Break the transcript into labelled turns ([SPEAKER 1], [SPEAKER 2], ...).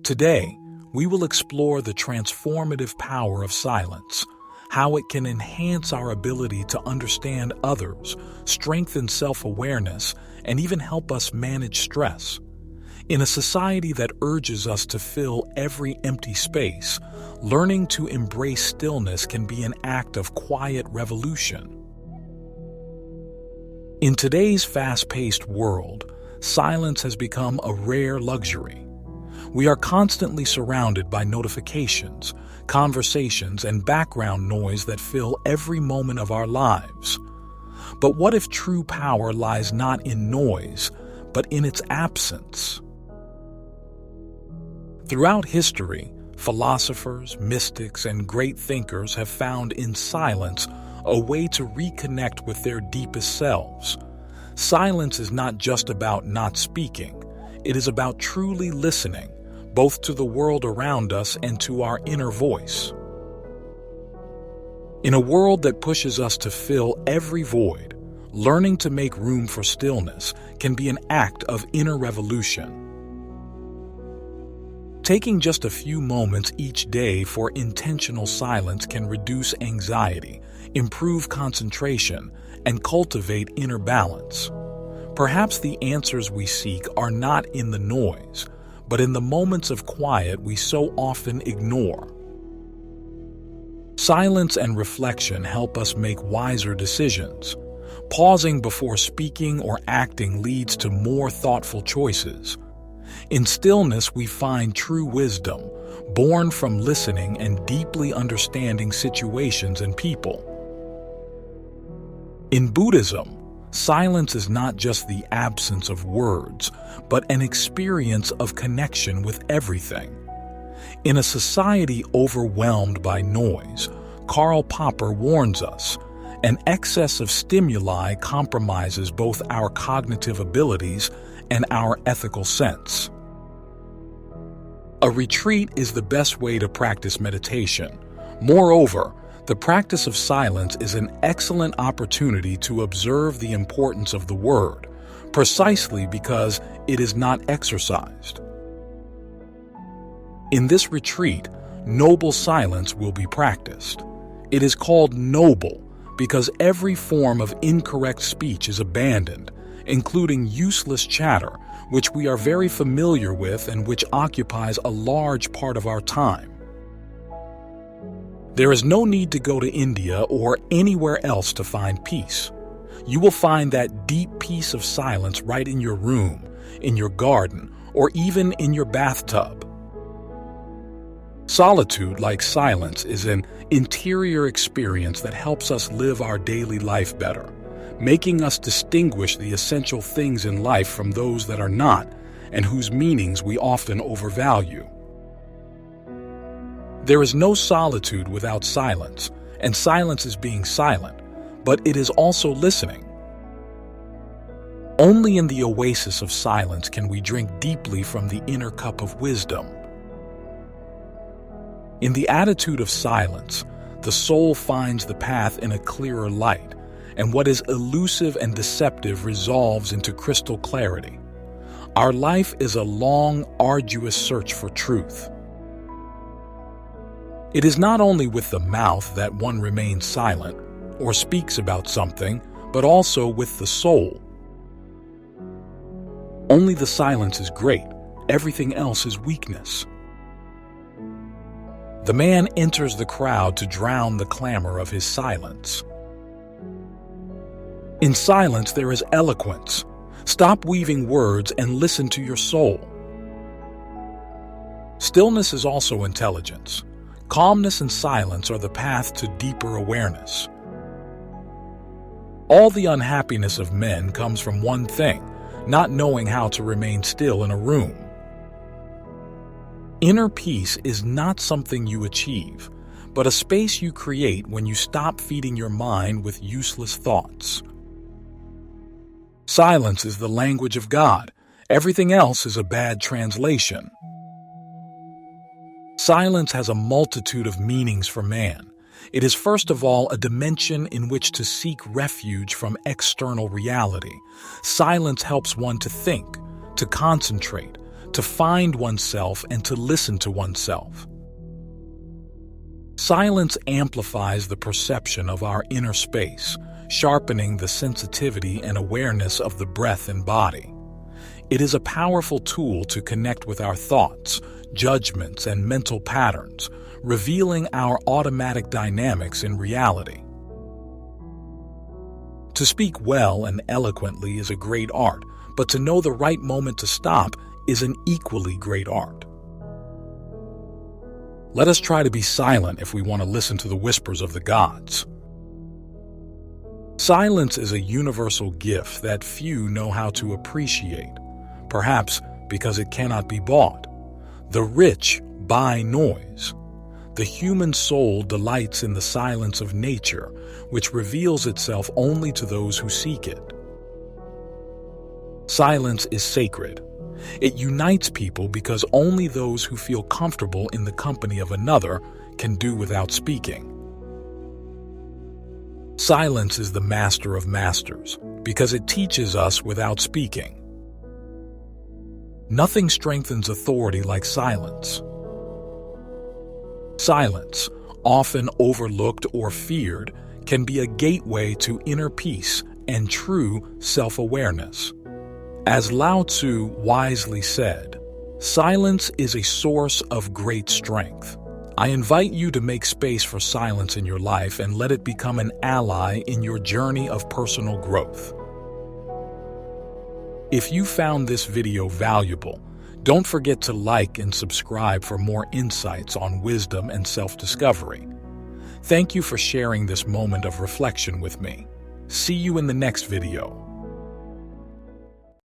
[SPEAKER 1] Today, we will explore the transformative power of silence, how it can enhance our ability to understand others, strengthen self-awareness, and even help us manage stress. In a society that urges us to fill every empty space, learning to embrace stillness can be an act of quiet revolution. In today's fast-paced world, silence has become a rare luxury. We are constantly surrounded by notifications, conversations, and background noise that fill every moment of our lives. But what if true power lies not in noise, but in its absence? Throughout history, philosophers, mystics, and great thinkers have found in silence a way to reconnect with their deepest selves. Silence is not just about not speaking. It is about truly listening, both to the world around us and to our inner voice. In a world that pushes us to fill every void, learning to make room for stillness can be an act of inner revolution. Taking just a few moments each day for intentional silence can reduce anxiety, improve concentration, and cultivate inner balance. Perhaps the answers we seek are not in the noise, but in the moments of quiet we so often ignore. Silence and reflection help us make wiser decisions. Pausing before speaking or acting leads to more thoughtful choices. In stillness we find true wisdom, born from listening and deeply understanding situations and people. In Buddhism, silence is not just the absence of words, but an experience of connection with everything. In a society overwhelmed by noise, Karl Popper warns us, an excess of stimuli compromises both our cognitive abilities and our ethical sense. A retreat is the best way to practice meditation. Moreover, the practice of silence is an excellent opportunity to observe the importance of the word, precisely because it is not exercised. In this retreat, noble silence will be practiced. It is called noble because every form of incorrect speech is abandoned, including useless chatter, which we are very familiar with and which occupies a large part of our time. There is no need to go to India or anywhere else to find peace. You will find that deep peace of silence right in your room, in your garden, or even in your bathtub. Solitude, like silence, is an interior experience that helps us live our daily life better, making us distinguish the essential things in life from those that are not, and whose meanings we often overvalue. There is no solitude without silence, and silence is being silent, but it is also listening. Only in the oasis of silence can we drink deeply from the inner cup of wisdom. In the attitude of silence, the soul finds the path in a clearer light, and what is elusive and deceptive resolves into crystal clarity. Our life is a long, arduous search for truth. It is not only with the mouth that one remains silent or speaks about something, but also with the soul. Only the silence is great, everything else is weakness. The man enters the crowd to drown the clamor of his silence. In silence there is eloquence. Stop weaving words and listen to your soul. Stillness is also intelligence. Calmness and silence are the path to deeper awareness. All the unhappiness of men comes from one thing, not knowing how to remain still in a room. Inner peace is not something you achieve, but a space you create when you stop feeding your mind with useless thoughts. Silence is the language of God. Everything else is a bad translation. Silence has a multitude of meanings for man. It is first of all a dimension in which to seek refuge from external reality. Silence helps one to think, to concentrate, to find oneself and to listen to oneself. Silence amplifies the perception of our inner space, sharpening the sensitivity and awareness of the breath and body. It is a powerful tool to connect with our thoughts, judgments, and mental patterns, revealing our automatic dynamics in reality. To speak well and eloquently is a great art, but to know the right moment to stop is an equally great art. Let us try to be silent if we want to listen to the whispers of the gods. Silence is a universal gift that few know how to appreciate, perhaps because it cannot be bought. The rich buy noise. The human soul delights in the silence of nature, which reveals itself only to those who seek it. Silence is sacred. It unites people because only those who feel comfortable in the company of another can do without speaking. Silence is the master of masters because it teaches us without speaking. Nothing strengthens authority like silence. Silence, often overlooked or feared, can be a gateway to inner peace and true self-awareness. As Lao Tzu wisely said, silence is a source of great strength. I invite you to make space for silence in your life and let it become an ally in your journey of personal growth. If you found this video valuable, don't forget to like and subscribe for more insights on wisdom and self-discovery. Thank you for sharing this moment of reflection with me. See you in the next video.